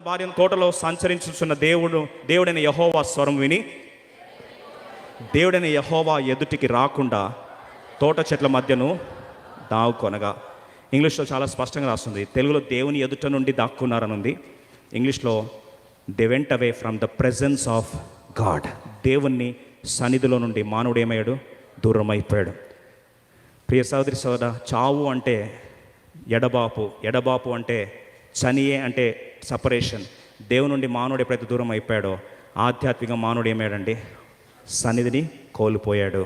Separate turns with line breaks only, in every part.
భార్యను తోటలో సంచరించుచున్న దేవుడైన యెహోవా స్వరం విని దేవుడైన యెహోవా ఎదుటికి రాకుండా తోట చెట్ల మధ్యను దాక్కుకొనగా. ఇంగ్లీష్లో చాలా స్పష్టంగా రాస్తుంది. తెలుగులో దేవుని ఎదుట నుండి దాక్కున్నారని ఉంది. ఇంగ్లీష్లో they went away from the presence of God. దేవుని సన్నిధిలో నుండి మానవుడు ఏమయ్యాడు? దూరం అయిపోయాడు. ప్రియ సహోదరి సోదరా, చావు అంటే ఎడబాపు అంటే చనియే అంటే సపరేషన్. దేవుని నుండి మానవుడు ఎప్పుడైతే దూరం అయిపోయాడో ఆధ్యాత్మిక మానవుడు ఏమయ్యాడండి? సన్నిధిని కోల్పోయాడు.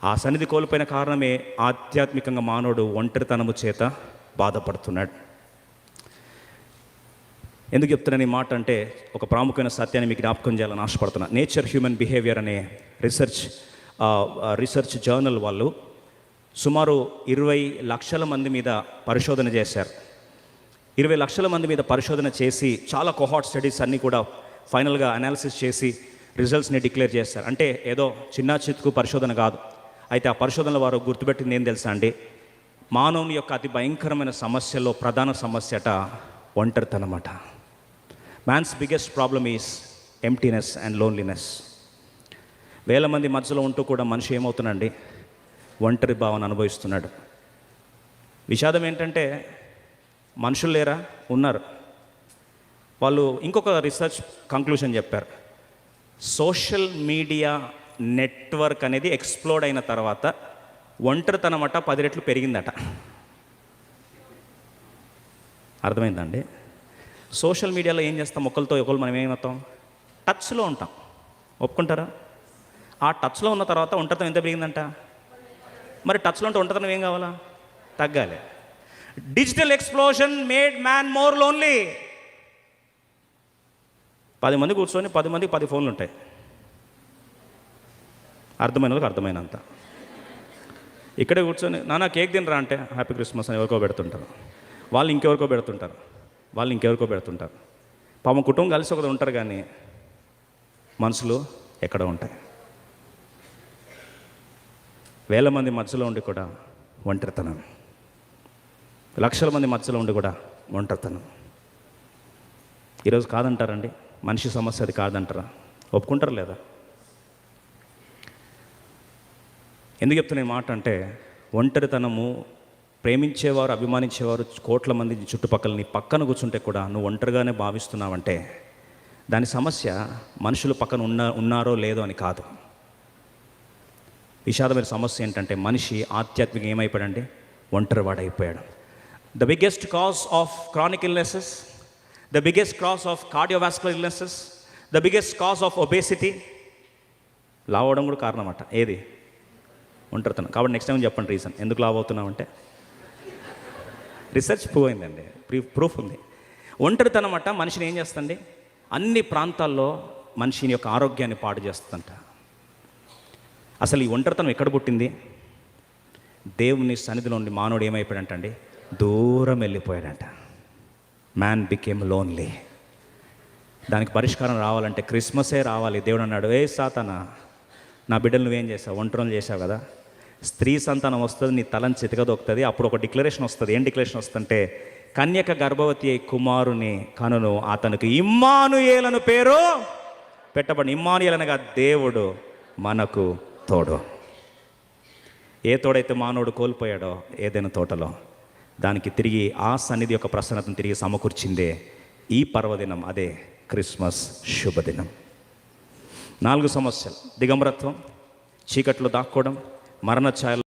ఆ సన్నిధి కోల్పోయిన కారణమే ఆధ్యాత్మికంగా మానవుడు ఒంటరితనము చేత బాధపడుతున్నాడు. ఎందుకు చెప్తున్నాను ఈ మాట అంటే, ఒక ప్రాముఖ్యమైన సత్యాన్ని మీకు జ్ఞాపకం చేయాలని ఆశపడుతున్నా. నేచర్ హ్యూమన్ బిహేవియర్ అనే రీసెర్చ్ జర్నల్ వాళ్ళు సుమారు 20 లక్షల మంది మీద పరిశోధన చేశారు. 20 లక్షల మంది మీద పరిశోధన చేసి చాలా కోహార్ట్ స్టడీస్ అన్నీ కూడా ఫైనల్గా అనాలిసిస్ చేసి రిజల్ట్స్ని డిక్లేర్ చేస్తారు. అంటే ఏదో చిన్న చితుకు పరిశోధన కాదు. అయితే ఆ పరిశోధనలో వారు గుర్తుపెట్టింది ఏం తెలుసా అండి? మానవుని యొక్క అతి భయంకరమైన సమస్యలో ప్రధాన సమస్యట ఒంటరితనమాట. Man's biggest problem is emptiness and loneliness. వేల మంది మధ్యలో ఉంటూ కూడా మనిషి ఏమవుతున్నాడండి? ఒంటరి భావన అనుభవిస్తున్నాడు. విషాదం ఏంటంటే మనుషులు లేరా? ఉన్నారు. వాళ్ళు ఇంకొక రీసెర్చ్ కంక్లూషన్ చెప్పారు. సోషల్ మీడియా నెట్వర్క్ అనేది ఎక్స్ప్లోడ్ అయిన తర్వాత ఒంటరితనం అట 10 రెట్లు పెరిగిందట. అర్థమైందండి? సోషల్ మీడియాలో ఏం చేస్తాం? ఒకరు మనం ఏమవుతాం? టచ్లో ఉంటాం. ఒప్పుకుంటారా? ఆ టచ్లో ఉన్న తర్వాత ఒంటరితనం ఎంత పెరిగిందంట? మరి టచ్లో ఉంటే ఒంటరితనం ఏం కావాలా? తగ్గాలి. Digital explosion made man more lonely. 10 మంది కూర్చొని 10 మందికి 10 ఫోన్లు ఉంటాయి. అర్థమైన వాళ్ళకి అర్థమైనంత. ఇక్కడే కూర్చొని నాన్న కేక్ తినరా అంటే హ్యాపీ క్రిస్మస్ అని ఎవరికో పెడుతుంటారు. వాళ్ళు ఇంకెవరికో పెడుతుంటారు. పాపం కుటుంబం కలిసి ఒకరు ఉంటారు, కానీ మనసులు ఎక్కడ ఉంటాయి? వేల మంది మధ్యలో ఉండి కూడా ఒంటరితనం, లక్షల మంది మధ్యలో ఉండి కూడా ఒంటరితనం. ఈరోజు కాదంటారండి? మనిషి సమస్య అది కాదంటారా? ఒప్పుకుంటారు లేదా? ఎందుకు చెప్తున్న మాట అంటే, ఒంటరితనము ప్రేమించేవారు, అభిమానించేవారు కోట్ల మంది చుట్టుపక్కల నీ పక్కన కూర్చుంటే కూడా నువ్వు ఒంటరిగానే భావిస్తున్నావంటే దాని సమస్య మనుషులు పక్కన ఉన్నారో లేదో అని కాదు. విషాదమైన సమస్య ఏంటంటే మనిషి ఆధ్యాత్మికంగా ఏమైపోయాడండి? ఒంటరివాడైపోయాడు. The biggest cause of chronic illnesses, the biggest cause of cardiovascular illnesses, the biggest cause of obesity, లావ్ అవడం కూడా కారణం అట. ఏది? ఒంటరితనం. కాబట్టి నెక్స్ట్ టైం చెప్పండి రీజన్ ఎందుకు లావ్ అవుతున్నామంటే. రీసెర్చ్ ప్రూవ్ అయిందండి, ప్రూఫ్ ఉంది. ఒంటరితనం అట మనిషిని ఏం చేస్తుంది? అన్ని ప్రాంతాల్లో మనిషిని యొక్క ఆరోగ్యాన్ని పాడు చేస్తుందంట. అసలు ఈ ఒంటరితనం ఎక్కడ పుట్టింది? దేవుని సన్నిధిలో ఉండి మానవుడు ఏమైపోయాడంటండి? దూరం వెళ్ళిపోయాడంట. Man became lonely. దానికి పరిష్కారం రావాలంటే క్రిస్మసే రావాలి. దేవుడు అన్నాడు, ఏ సాతానా, నా బిడ్డలు నువ్వేం చేసావు? ఒంటరిని చేసావు కదా. స్త్రీ సంతానం వస్తుంది, నీ తలని చితకదొక్కుతుంది. అప్పుడు ఒక డిక్లరేషన్ వస్తుంది. ఏం డిక్లరేషన్ వస్తుందంటే, కన్యక గర్భవతి అయి కుమారుని కనును, అతనికి ఇమ్మానుయేలను పేరు పెట్టబడి. ఇమ్మానుయేలు అనగా దేవుడు మనకు తోడు. ఏ తోడైతే మానవుడు కోల్పోయాడో ఏదైనా తోటలో, దానికి తిరిగి ఆ సన్నిధి యొక్క ప్రసన్నతను తిరిగి సమకూర్చిందే ఈ పర్వదినం, అదే క్రిస్మస్ శుభదినం. 4 సమస్యలు: దిగంబరత్వం, చీకట్లో దాక్కోవడం, మరణ ఛాయలు.